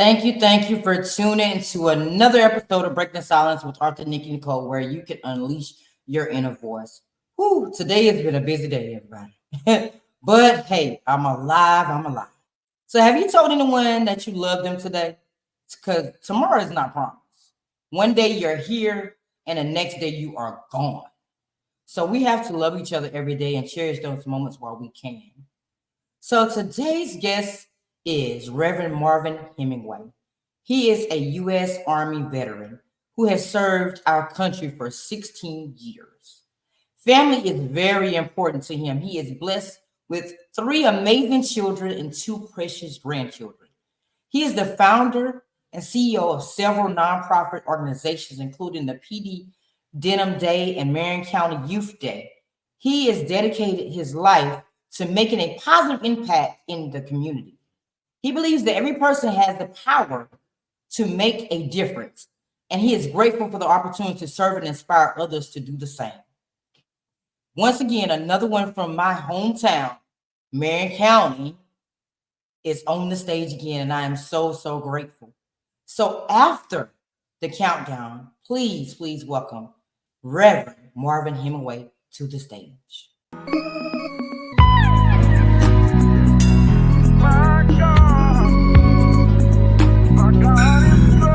Thank you for tuning into another episode of Breaking the Silence with Arthur, Nikki, Nicole, where you can unleash your inner voice. Whew, today has been a busy day, everybody. But hey, I'm alive. I'm alive. So, have you told anyone that you love them today? Because tomorrow is not promised. One day you're here, and the next day you are gone. So, we have to love each other every day and cherish those moments while we can. So today's guest is Reverend Marvin Hemingway. He is a U.S. Army veteran who has served our country for 16 years. Family is very important to him. He is blessed with three amazing children and two precious grandchildren. He is the founder and CEO of several nonprofit organizations, including the PD Denim Day and Marion County Youth Day. He has dedicated his life to making a positive impact in the community. He believes that every person has the power to make a difference, and he is grateful for the opportunity to serve and inspire others to do the same. Once again, another one from my hometown, Marion County, is on the stage again, and I am so grateful. So after the countdown, please welcome Reverend Marvin Hemingway to the stage. My God, my God is good.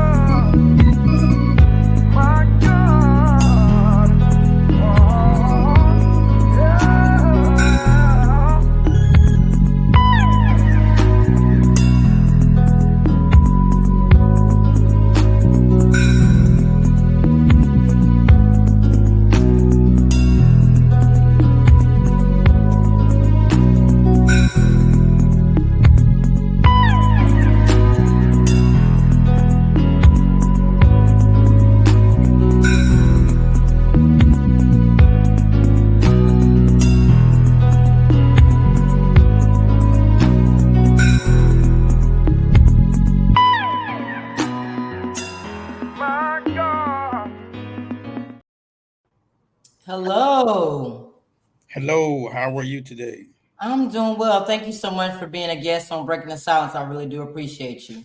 My God, oh, yeah. My God. Hello. Hello, how are you today? I'm doing well. Thank you so much for being a guest on Breaking the Silence. I really do appreciate you.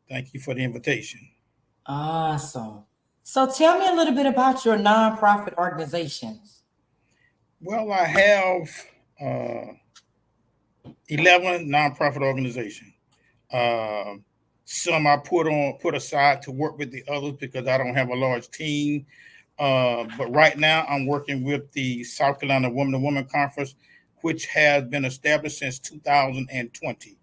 Thank you for the invitation. Awesome. So tell me a little bit about your nonprofit organizations. Well, I have uh, 11 nonprofit organizations. Uh, some I put aside to work with the others because I don't have a large team. But right now, I'm working with the South Carolina Woman to Woman Conference, which has been established since 2020.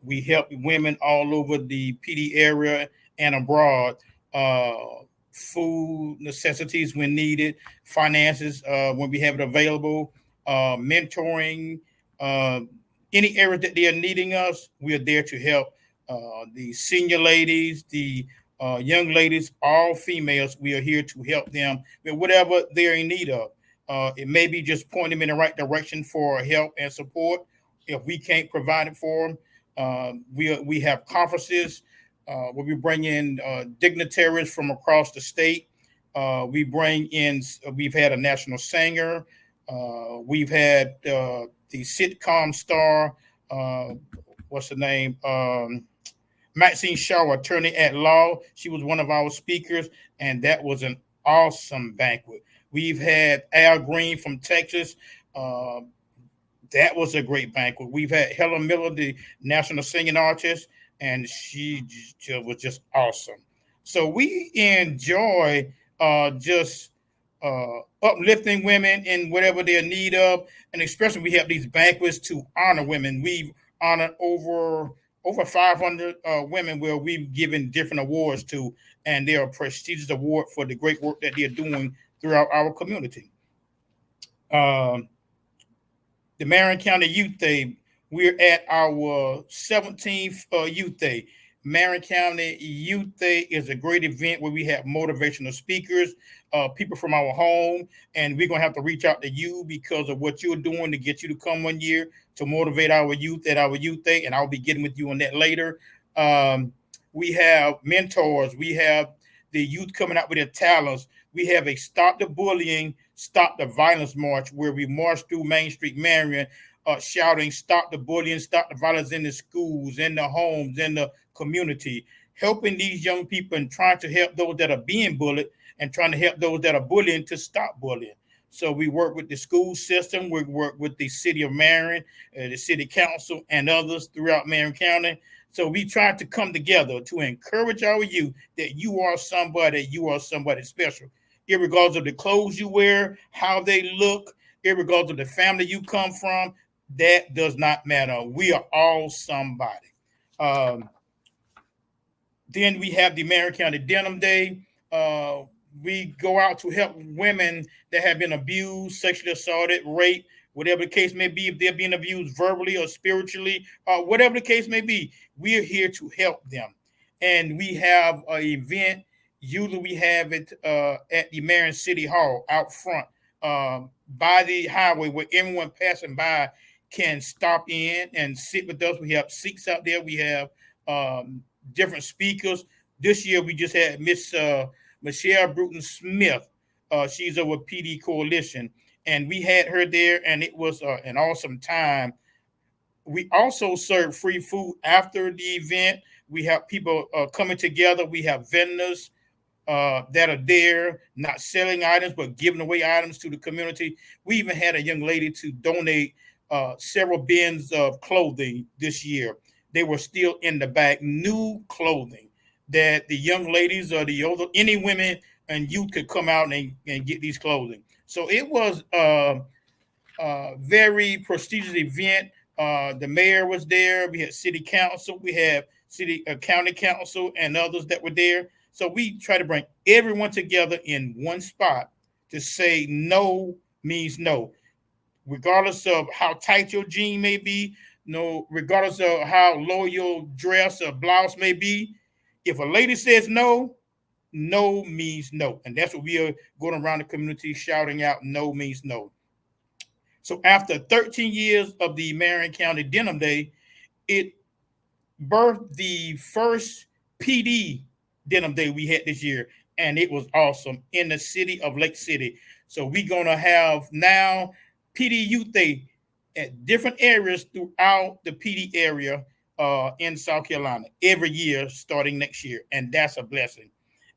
We help women all over the PD area and abroad, uh, food necessities when needed, finances when we have it available, mentoring, uh, any area that they are needing us, we are there to help. The senior ladies, the young ladies, all females, we are here to help them with whatever they're in need of. It may be just point them in the right direction for help and support. If we can't provide it for them, we have conferences where we bring in dignitaries from across the state. We bring in, we've had a national singer. We've had the sitcom star, uh, what's the name? Maxine Shaw, attorney at law. She was one of our speakers, and that was an awesome banquet. We've had Al Green from Texas. Uh, that was a great banquet. We've had Helen Miller, the national singing artist, and she was just awesome. So we enjoy just uplifting women in whatever they're in need of, and especially we have these banquets to honor women. We've honored over 500 women where we've given different awards to, and they're a prestigious award for the great work that they're doing throughout our community. Um, the Marion County Youth Day. We're at our 17th Youth Day. Marion County Youth Day is a great event where we have motivational speakers, people from our home, and we're going to have to reach out to you because of what you're doing to get you to come one year to motivate our youth at our Youth Day, and I'll be getting with you on that later. We have mentors. We have the youth coming out with their talents. We have a Stop the Bullying, Stop the Violence March where we march through Main Street, Marion, shouting, stop the bullying, stop the violence in the schools, in the homes, in the community. helping these young people and trying to help those that are being bullied and trying to help those that are bullying to stop bullying. So we work with the school system, we work with the city of Marion, the city council, and others throughout Marion County. So we try to come together to encourage our youth that you are somebody special, irregardless of the clothes you wear, how they look, irregardless of the family you come from. That does not matter. We are all somebody. Then we have the Marion County Denim Day. We go out to help women that have been abused, sexually assaulted, raped, whatever the case may be. If they're being abused verbally or spiritually, whatever the case may be, we are here to help them. And we have an event. Usually we have it at the Marion City Hall out front by the highway where everyone passing by can stop in and sit with us. We have seats out there. We have different speakers. This year we just had Miss Michelle Bruton Smith. She's over PD Coalition, and we had her there, and it was an awesome time. We also serve free food after the event. We have people coming together. We have vendors that are there, not selling items, but giving away items to the community. We even had a young lady to donate several bins of clothing this year. They were still in the back, new clothing that the young ladies or the older, any women and youth could come out and get these clothing. So it was a very prestigious event. The mayor was there. We had city council. We had county council and others that were there. So we try to bring everyone together in one spot to say no means no, regardless of how tight your jean may be, no, regardless of how low your dress or blouse may be. If a lady says no, no means no. And that's what we are going around the community shouting out, no means no. So after 13 years of the Marion County Denim Day, it birthed the first PD Denim Day we had this year. And it was awesome in the city of Lake City. So we're going to have now PD Youth Day at different areas throughout the PD area in South Carolina every year starting next year. And that's a blessing.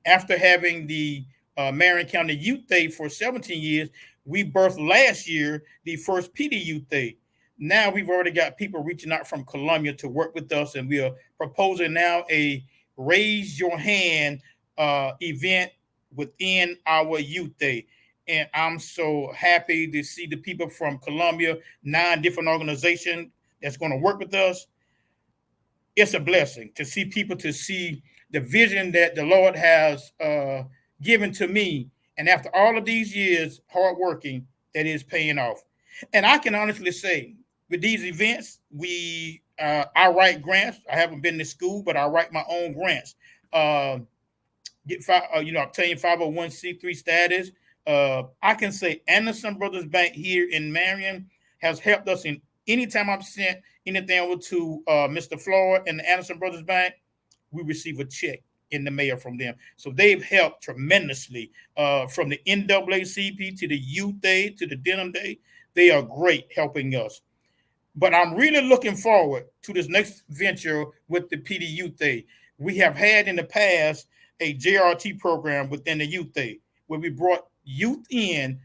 After having the Marion County Youth Day for 17 years, we birthed last year the first PD Youth Day. Now we've already got people reaching out from Columbia to work with us, and we are proposing now a raise your hand event within our Youth Day. And I'm so happy to see the people from Columbia, 9 different organizations that's going to work with us. It's a blessing to see people, to see the vision that the Lord has given to me. And after all of these years, hard working, that is paying off. And I can honestly say with these events, I write grants. I haven't been to school, but I write my own grants. Obtain 501c3 status. I can say Anderson Brothers Bank here in Marion has helped us in anytime I've sent anything over to Mr. Floyd and the Anderson Brothers Bank, we receive a check in the mail from them. So they've helped tremendously from the NAACP to the Youth Day to the Denim Day. They are great helping us. But I'm really looking forward to this next venture with the PD Youth Day. We have had in the past a JRT program within the Youth Day where we brought youth in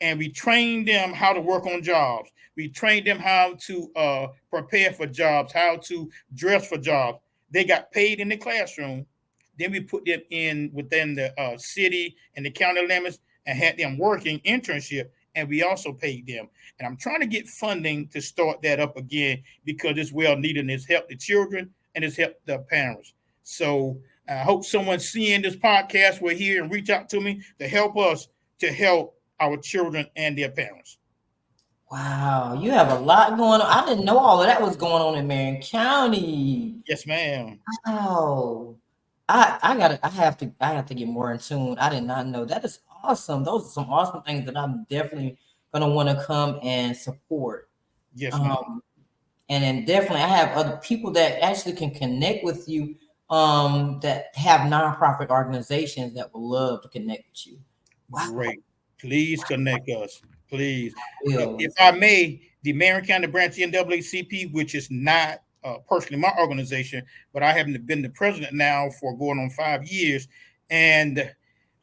and we trained them how to work on jobs. We trained them how to prepare for jobs, how to dress for jobs. They got paid in the classroom. Then we put them in within the city and the county limits and had them working internship. And we also paid them. And I'm trying to get funding to start that up again because it's well needed and it's helped the children and it's helped the parents. So I hope someone seeing this podcast will hear and reach out to me to help us to help our children and their parents. Wow, you have a lot going on. I didn't know all of that was going on in Marion County. Yes, ma'am. Wow. I have to get more in tune. I did not know. That is awesome. Those are some awesome things that I'm definitely gonna want to come and support. Yes, ma'am. And then definitely I have other people that actually can connect with you that have nonprofit organizations that would love to connect with you. Wow. Great. Please connect us. Please. Yeah. If I may, the Marion County branch NAACP, which is not personally my organization, but I haven't been the president now for going on 5 years. And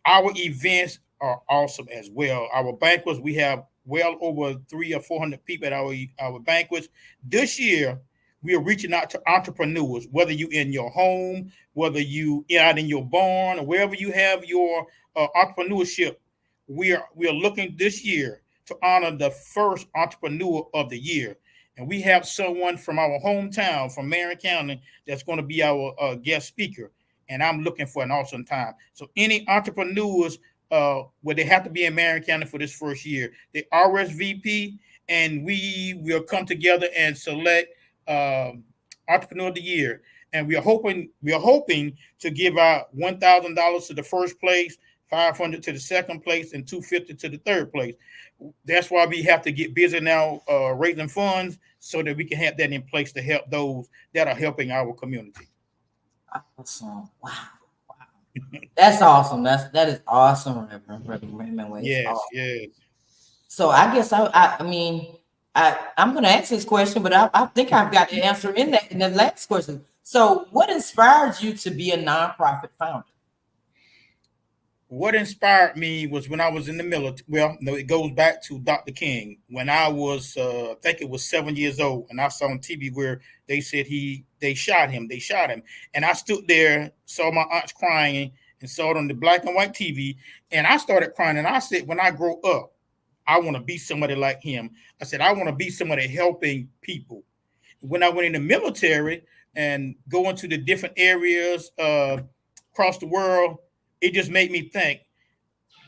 our events are awesome as well. Our banquets, we have well over 300 or 400 people at our banquets. This year, we are reaching out to entrepreneurs, whether you in your home, whether you out in your barn, or wherever you have your entrepreneurship. We are looking this year to honor the first entrepreneur of the year. And we have someone from our hometown, from Marion County, that's going to be our guest speaker. And I'm looking for an awesome time. So any entrepreneurs, where they have to be in Marion County for this first year, they RSVP, and we will come together and select Entrepreneur of the Year. And we are hoping to give out $1,000 to the first place, $500 to the second place, and $250 to the third place. That's why we have to get busy now raising funds so that we can have that in place to help those that are helping our community. Awesome. Wow. That's awesome. That is awesome, Reverend Hemingway. Yes, awesome. yes. So I guess I'm going to ask this question, but I think I've got the answer in the last question. So, what inspired you to be a nonprofit founder? What inspired me was when I was in the military. Well, no, it goes back to Dr. King. When I was, I think it was 7 years old, and I saw on TV where they said they shot him. And I stood there, saw my aunts crying, and saw it on the black and white TV. And I started crying, and I said, when I grow up, I want to be somebody like him. I said, I want to be somebody helping people. When I went in the military and going to the different areas across the world, it just made me think,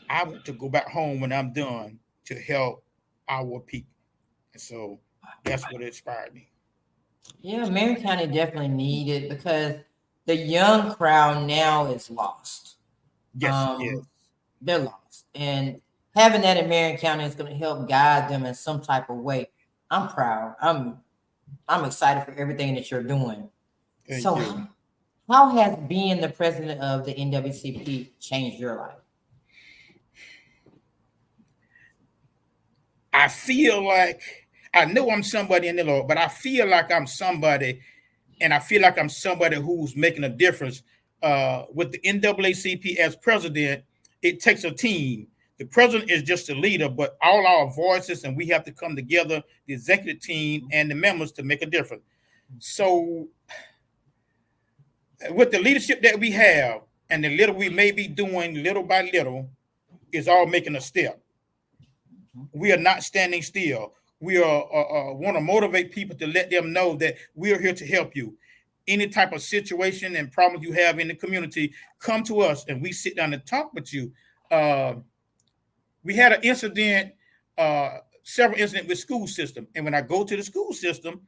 I want to go back home when I'm done to help our people. And so that's what inspired me. Yeah, Marion County definitely needed, because the young crowd now is lost. Yes, yes. They're lost. And having that in Marion County is going to help guide them in some type of way. I'm proud. I'm excited for everything that you're doing. Thank so you. How has being the president of the NAACP changed your life? I feel like, I know I'm somebody in the Lord, but I feel like I'm somebody, and I feel like I'm somebody who's making a difference. With the NAACP as president, it takes a team. The president is just a leader, but all our voices, and we have to come together, the executive team and the members, to make a difference. So with the leadership that we have and the little we may be doing little by little is all making a step. We are not standing still. We are want to motivate people to let them know that we are here to help you. Any type of situation and problems you have in the community, come to us and we sit down and talk with you. We had an incident, several incidents with school system. And when I go to the school system,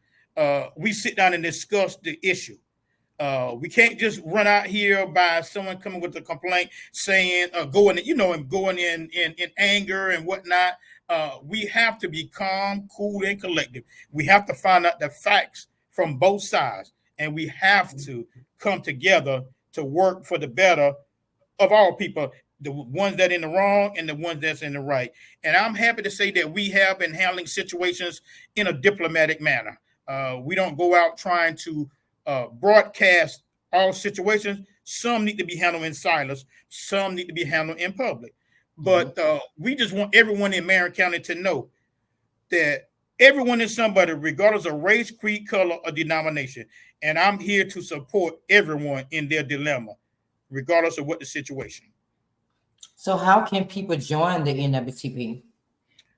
we sit down and discuss the issue. We can't just run out here by someone coming with a complaint saying, going in anger and whatnot. We have to be calm, cool, and collective. We have to find out the facts from both sides, and we have to come together to work for the better of all people, the ones that are in the wrong and the ones that's in the right. And I'm happy to say that we have been handling situations in a diplomatic manner. We don't go out trying to broadcast all situations. Some need to be handled in silence. Some need to be handled in public. But we just want everyone in Marion County to know that everyone is somebody, regardless of race, creed, color, or denomination. And I'm here to support everyone in their dilemma, regardless of what the situation. So how can people join the NAACP?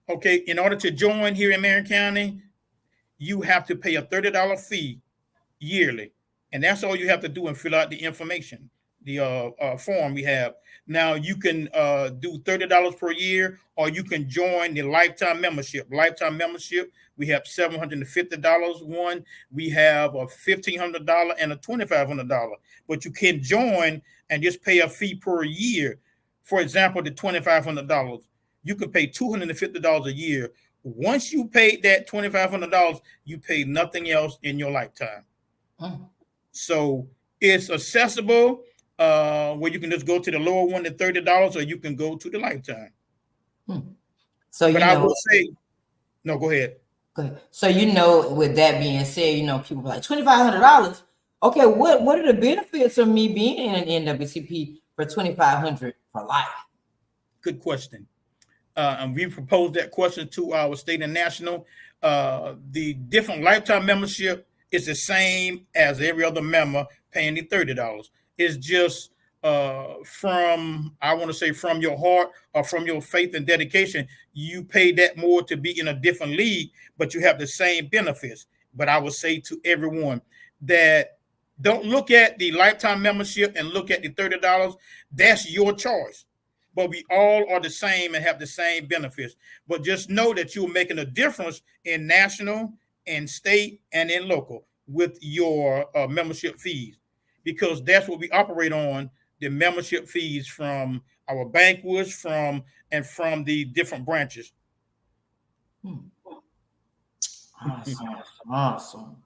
Okay, in order to join here in Marion County, you have to pay a $30 fee yearly. And that's all you have to do, and fill out the information, the form we have. Now you can do $30 per year, or you can join the lifetime membership. Lifetime membership, we have $750 one. We have a $1,500 and a $2,500. But you can join and just pay a fee per year. For example, the $2,500, you can pay $250 a year. Once you pay that $2,500, you pay nothing else in your lifetime. So it's accessible, where you can just go to the lower one, the $30, or you can go to the lifetime. So, but I will say, no, go ahead. Okay. So with that being said, people be like $2,500. Okay, what are the benefits of me being in an NAACP for $2,500 for life? Good question. And we proposed that question to our state and national. The different lifetime membership is the same as every other member paying the $30. It's just from your heart or from your faith and dedication, you pay that more to be in a different league, but you have the same benefits. But I would say to everyone that don't look at the lifetime membership and look at the $30. That's your choice. But we all are the same and have the same benefits. But just know that you're making a difference in national and state and in local with your membership fees, because that's what we operate on, the membership fees from our banquets, from the different branches. Awesome.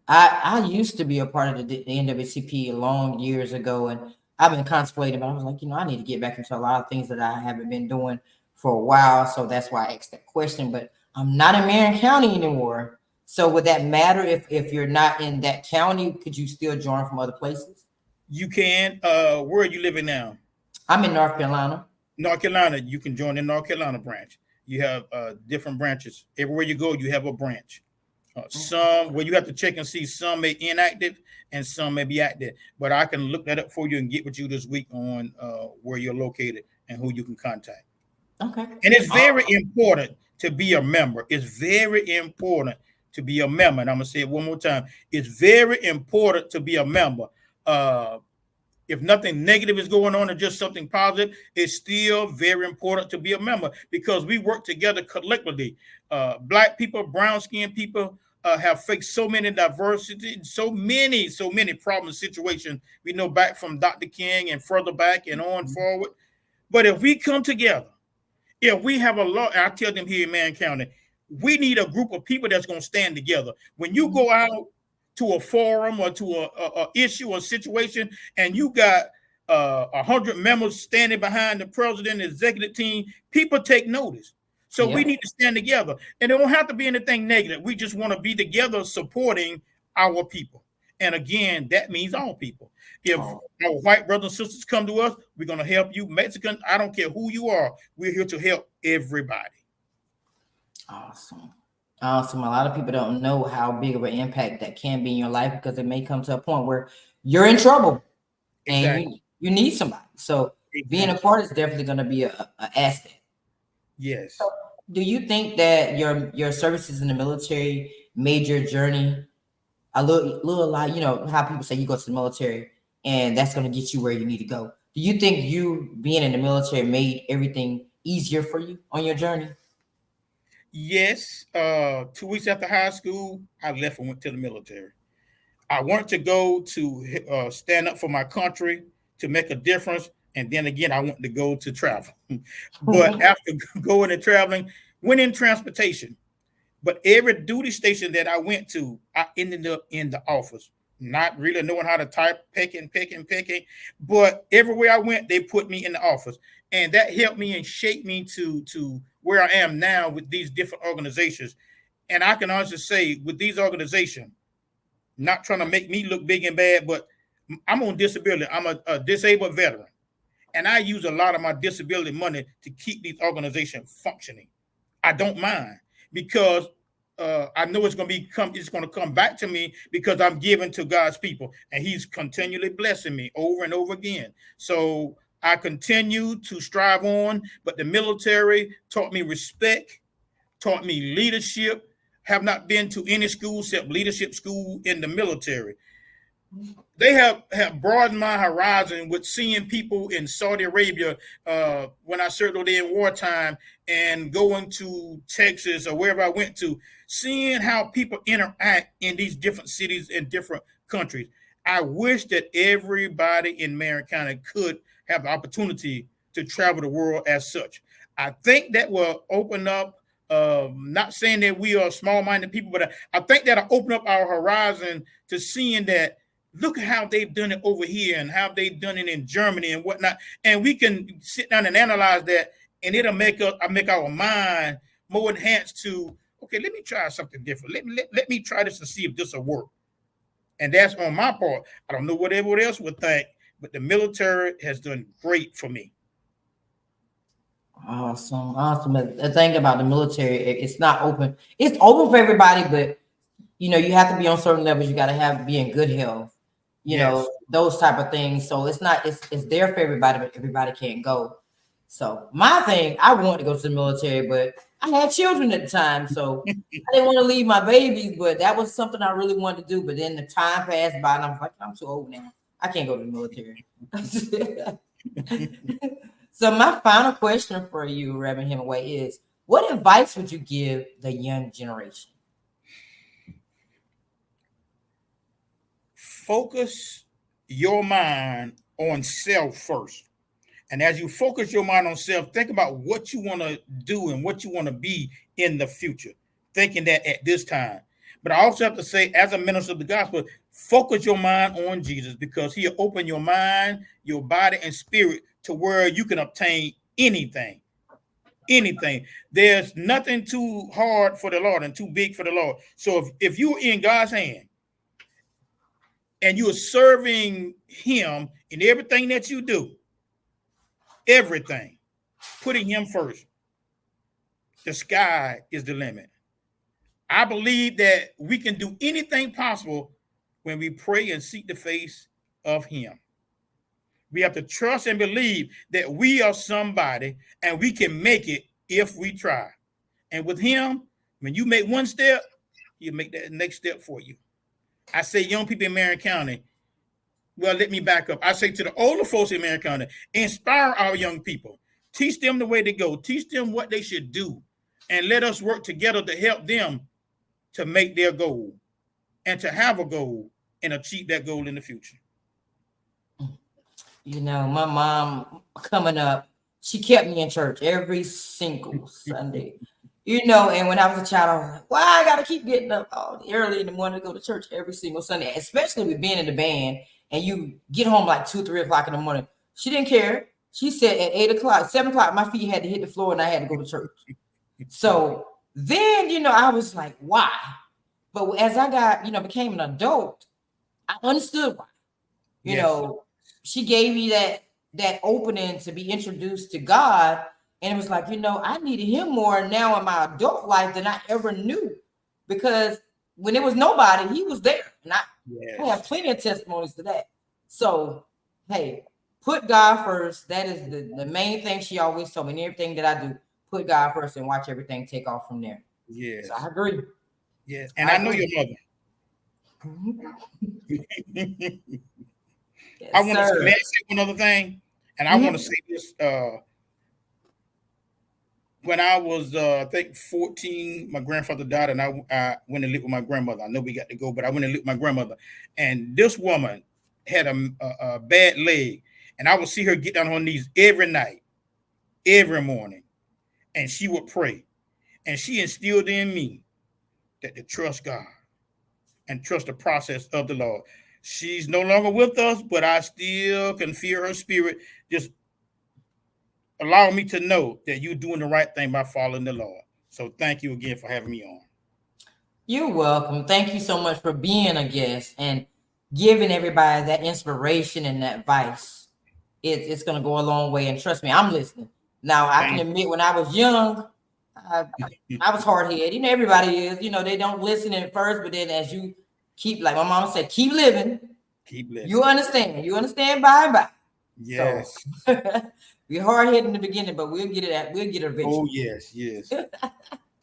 I used to be a part of the NAACP long years ago, and I've been contemplating, but I was like, I need to get back into a lot of things that I haven't been doing for a while. So that's why I asked that question. But I'm not in Marion County anymore. So would that matter if you're not in that county? Could you still join from other places? You can. Where are you living now? I'm in North Carolina. North Carolina, you can join the North Carolina branch. You have different branches. Everywhere you go, you have a branch. Some where you have to check and see, some may be inactive and some may be active. But I can look that up for you and get with you this week on where you're located and who you can contact. Okay. And it's very important to be a member. It's very important to be a member. And I'm going to say it one more time. It's very important to be a member. If nothing negative is going on or just something positive, it's still very important to be a member, because we work together collectively. Black people, brown-skinned people have faced so many diversity, so many problem situations. We know back from Dr. King and further back and on forward. But if we come together, if we have a law, I tell them here in Marion County, we need a group of people that's going to stand together. When you go out to a forum or to a issue or situation, and you got 100 members standing behind the president and executive team, people take notice. So we need to stand together, and it won't have to be anything negative. We just want to be together supporting our people. And again, that means all people. If our white brothers and sisters come to us, we're going to help you. Mexican, I don't care who you are. We're here to help everybody. Awesome. A lot of people don't know how big of an impact that can be in your life, because it may come to a point where you're in trouble and you need somebody. So being a part is definitely going to be a asset. Yes. So do you think that your services in the military made your journey a little like, how people say you go to the military and that's going to get you where you need to go? Do you think you being in the military made everything easier for you on your journey? Yes. 2 weeks after high school, I left and went to the military. I wanted to go to stand up for my country, to make a difference. And then again, I wanted to go to travel. But after going and traveling, went in transportation. But every duty station that I went to, I ended up in the office, not really knowing how to type, picking. But everywhere I went, they put me in the office. And that helped me and shaped me to where I am now with these different organizations. And I can honestly say, with these organizations, not trying to make me look big and bad, but I'm on disability. I'm a disabled veteran. And I use a lot of my disability money to keep these organizations functioning. I don't mind, because I know it's going to come back to me, because I'm giving to God's people, and He's continually blessing me over and over again. So I continue to strive on, but the military taught me respect, taught me leadership. Have not been to any school except leadership school in the military. They have broadened my horizon with seeing people in Saudi Arabia when I served there in wartime, and going to Texas or wherever I went to, seeing how people interact in these different cities and different countries. I wish that everybody in Marion County could have the opportunity to travel the world as such. I think that will open up, not saying that we are small-minded people, but I think that'll open up our horizon to seeing that, look at how they've done it over here and how they've done it in Germany and whatnot. And we can sit down and analyze that, and it'll make our mind more enhanced to okay, let me try something different. Let me try this to see if this will work. And that's on my part. I don't know what everyone else would think, but the military has done great for me. Awesome. The thing about the military, it's not open. It's open for everybody, but you know, you have to be on certain levels. You got to be in good health. You know, those type of things. So it's not. It's there for everybody, but everybody can't go. So my thing, I wanted to go to the military, but I had children at the time, so I didn't want to leave my babies. But that was something I really wanted to do. But then the time passed by, and I was like, I'm too old now. I can't go to the military. So my final question for you, Reverend Hemingway, is: what advice would you give the young generation? Focus your mind on self first. And as you focus your mind on self, think about what you want to do and what you want to be in the future, thinking that at this time. But I also have to say, as a minister of the gospel, focus your mind on Jesus, because he'll open your mind, your body, and spirit to where you can obtain anything. Anything. There's nothing too hard for the Lord and too big for the Lord. So if you're in God's hand and you're serving him in everything that you do, everything, putting him first, the sky is the limit. I believe that we can do anything possible when we pray and seek the face of him. We have to trust and believe that we are somebody and we can make it if we try. And with him, when you make one step, he'll make that next step for you. I say, young people in Marion County, well, let me back up. I say to the older folks in Marion County, inspire our young people. Teach them the way to go. Teach them what they should do. And let us work together to help them to make their goal and to have a goal and achieve that goal in the future. You know, my mom coming up, she kept me in church every single Sunday. You know, and when I was a child, I was like, why I got to keep getting up early in the morning to go to church every single Sunday, especially with being in the band. And you get home like 2, 3 o'clock in the morning. She didn't care. She said at 8 o'clock, 7 o'clock, my feet had to hit the floor and I had to go to church. So then, you know, I was like, why? But as I got, you know, became an adult, I understood why. You know, she gave me that opening to be introduced to God. And it was like, you know, I needed him more now in my adult life than I ever knew. Because when there was nobody, he was there. And I have plenty of testimonies to that. So, hey, put God first. That is the main thing she always told me. And everything that I do, put God first and watch everything take off from there. Yes. So I agree. Yes. And I know your mother. Yes, I want to say one other thing. And I want to say this. When I was, I think 14, my grandfather died, and I went and lived with my grandmother. I know we got to go, but I went and lived with my grandmother. And this woman had a bad leg, and I would see her get down on her knees every night, every morning, and she would pray. And she instilled in me that to trust God and trust the process of the Lord. She's no longer with us, but I still can feel her spirit just allow me to know that you're doing the right thing by following the Lord. So thank you again for having me on. You're welcome. Thank you so much for being a guest and giving everybody that inspiration and that advice. It's going to go a long way. And trust me, I'm listening. Now, I can admit when I was young, I was hard-headed. You know, everybody is. You know, they don't listen at first, but then as you keep, like my mom said, keep living. Keep living. You understand. You understand by and by. Yes. So, we're hard-headed in the beginning, but we'll get it. We'll get it eventually. Oh, yes, yes.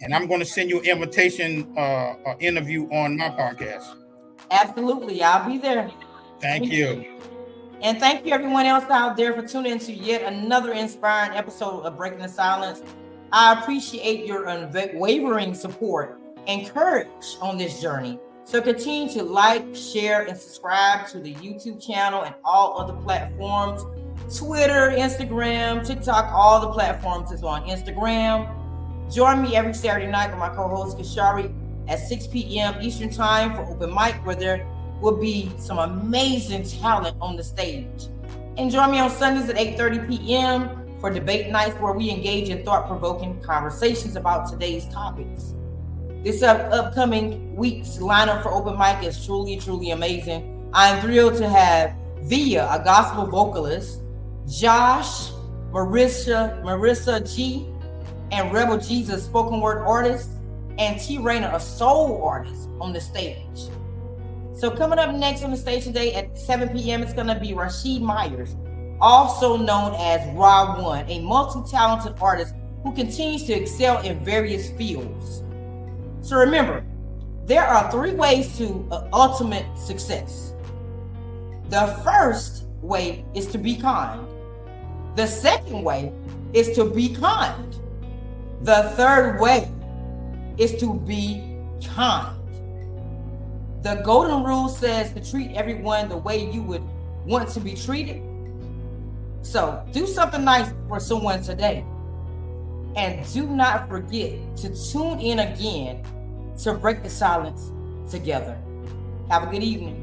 And I'm going to send you an invitation, interview on my podcast. Absolutely. I'll be there. Thank you. And thank you everyone else out there for tuning into yet another inspiring episode of Breaking the Silence. I appreciate your unwavering support and courage on this journey. So continue to like, share, and subscribe to the YouTube channel and all other platforms. Twitter, Instagram, TikTok, all the platforms is on Instagram. Join me every Saturday night with my co-host Kashari at 6 p.m. Eastern Time for open mic, where there will be some amazing talent on the stage. And join me on Sundays at 8:30 p.m. for debate nights, where we engage in thought-provoking conversations about today's topics. This upcoming week's lineup for open mic is truly, truly amazing. I'm thrilled to have Via, a gospel vocalist, Josh, Marissa G, and Rebel Jesus, spoken word artist, and T Rayner, a soul artist, on the stage. So coming up next on the stage today at 7 p.m. it's going to be Rashid Myers, also known as Raw One, a multi-talented artist who continues to excel in various fields. So remember, there are 3 ways to ultimate success. The first way is to be kind. The second way is to be kind. The third way is to be kind. The golden rule says to treat everyone the way you would want to be treated. So do something nice for someone today. And do not forget to tune in again to break the silence together. Have a good evening.